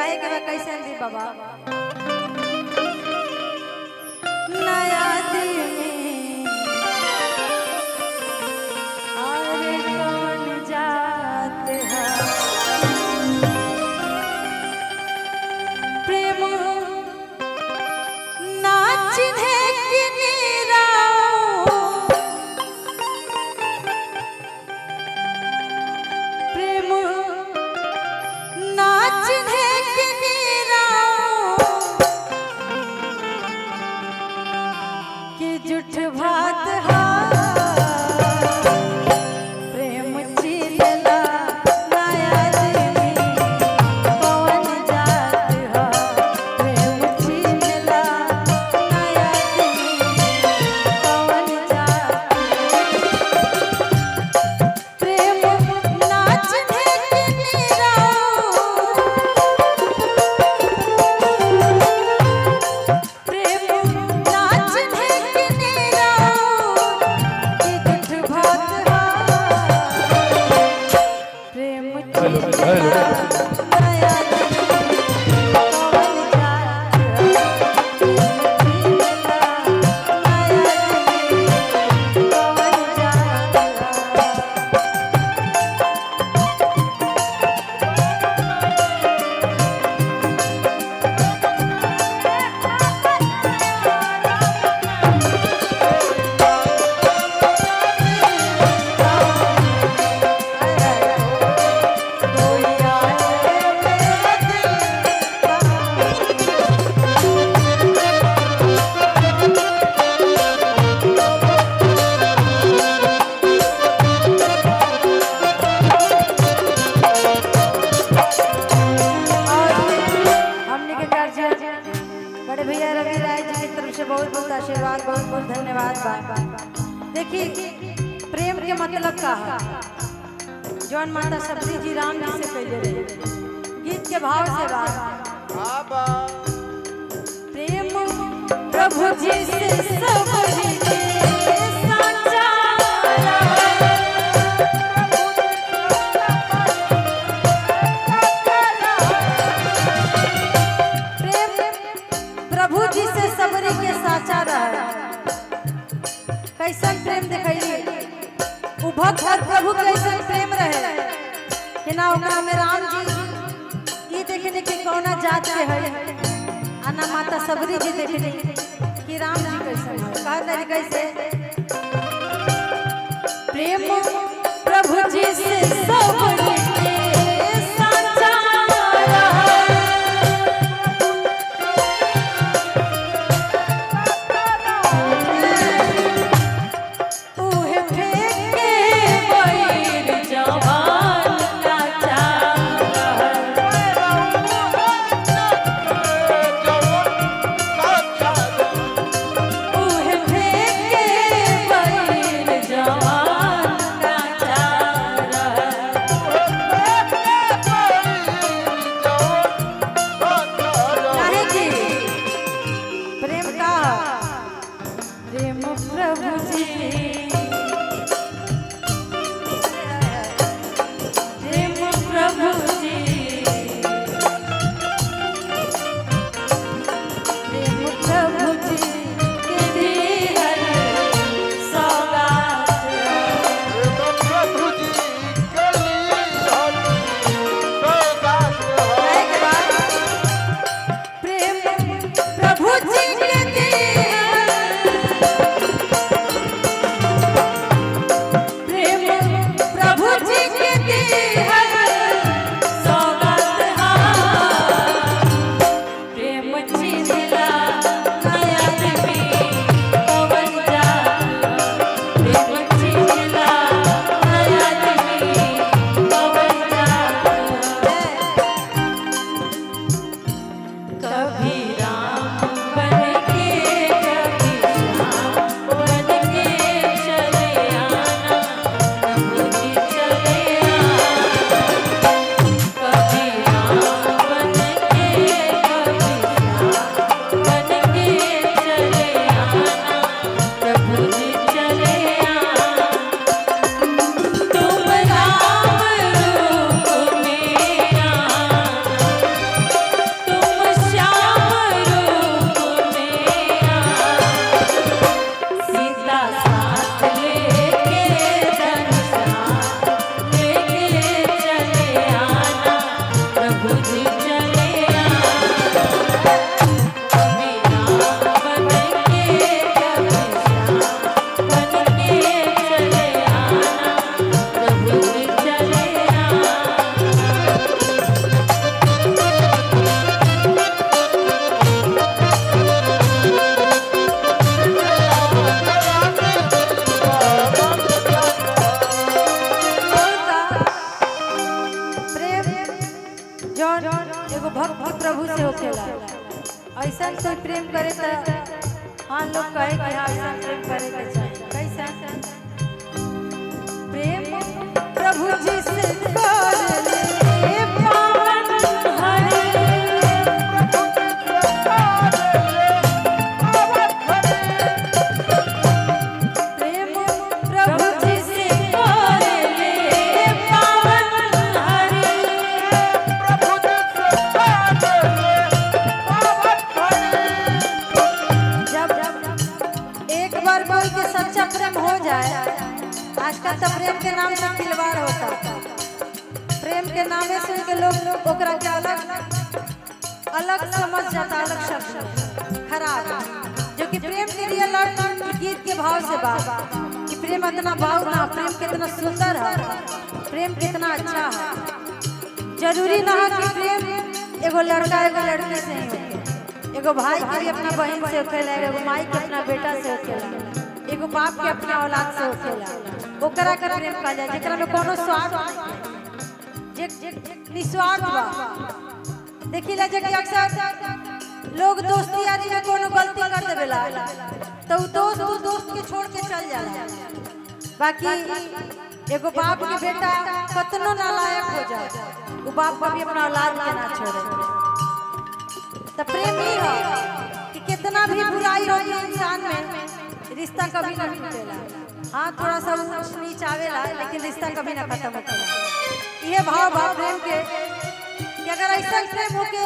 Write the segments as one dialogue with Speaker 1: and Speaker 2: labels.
Speaker 1: गाय के कैसे दी बाबा नया दिन और कौन जात है प्रेम नाच है कि निराओ प्रेम नाच है कि निराओ कि जुठ भात हा प्रेम चिलला नया दिन कौन जात हा प्रेम चिलला नया दिन कौन जात प्रेम नाच है कि निराओ प्रेम नाच है कि निराओ कि जुठ भात हा प्रेम चिलला नया दिन कौन जात हा प्रेम चिलला नया दिन कौन जात हा हमने के गार्जियन बड़े भैया रवि राय जी की तरफ से बहुत बहुत आशीर्वाद बहुत बहुत धन्यवाद बा देखिए प्रेम के मतलब का है जौन माता सबरी जी राम जी से कहले रहे गीत के भाव से बात प्रेम प्रभु जी से सबरी के साचा प्रेम प्रभु जी से सबरी के साचा रहा कैसन प्रेम दिखाइए उ भक्त और प्रभु कैसन प्रेम रहे कि ना ओकरा में राम जी ये देखने के कौना जात के है आ ना माता सबरी जी देखने कि राम जी कैसन है कहा तरीके से प्रेम प्रभु जी से सबरी के साचा रहा उहे फेंके बैर जवान नाचा उहे फेंके बैर जवान नाचा
Speaker 2: प्रभु जी चले मेरा बन के कभी श्याम बन के चले आना प्रभु जी चले
Speaker 1: एगो भक्त प्रभु से होखेला ऐसा कोई प्रेम करे तो हाँ लोग कहे कि हाँ ऐसा प्रेम करे के चाहिए कैसा प्रेम प्रभु जी से कर ले पावन हरि प्रेम प्रभु जी से कर ले पावन हरि एक बार कोई के सच्चा प्रेम हो जाए आजकल तो प्रेम के नाम से खिलवाड़ होता प्रेम के नामे सुन के लोग ओकरा के अलग समझ जाता अलग शब्द खराब जो कि प्रेम के लिए गीत के भाव से बात कि प्रेम इतना भाव ना प्रेम कितना सुंदर है प्रेम कितना अच्छा है जरूरी ना है कि प्रेम एगो लड़का एगो लड़की से ही एगो भाई के भी अपना बहन से होखेला एगो माई के अपना बेटा से होखेला एगो बाप के अपना औलाद से होखेला ओकरा के प्रेम कहल जाय जेकरा में कोनो स्वार्थ जे निस्वार्थ बा देखिला जे कि अक्सर लोग दोस्ती यारी में कोनो गलती कर देवेला तो दोस्त के छोड़ के चल जाला बाकी एगो बाप के बेटा कतनो नालायक हो जाए वो बाप भी अपना औलाद के ना छोड़े तो प्रेम ही है कि कितना भी बुराई हो इंसान में रिश्ता कभी ना टूटेला हाँ थोड़ा सा नीच आवेला लेकिन रिश्ता कभी ना खत्म होता ये भाव प्रेम के कि अगर ऐसा प्रेम हो के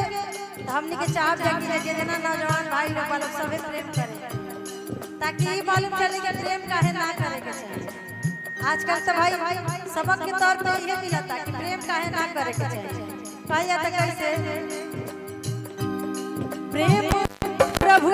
Speaker 1: हमने के चाह जाके जितना नौजवान भाई लोग वालों सब प्रेम करे ताकि ये मालूम चले कि प्रेम काहे ना करे के चाहिए आजकल तो भाई सबक के तौर पे ये मिलता कि प्रेम काहे ना करे के चाहिए कहा जाता कैसे प्रेम प्रभु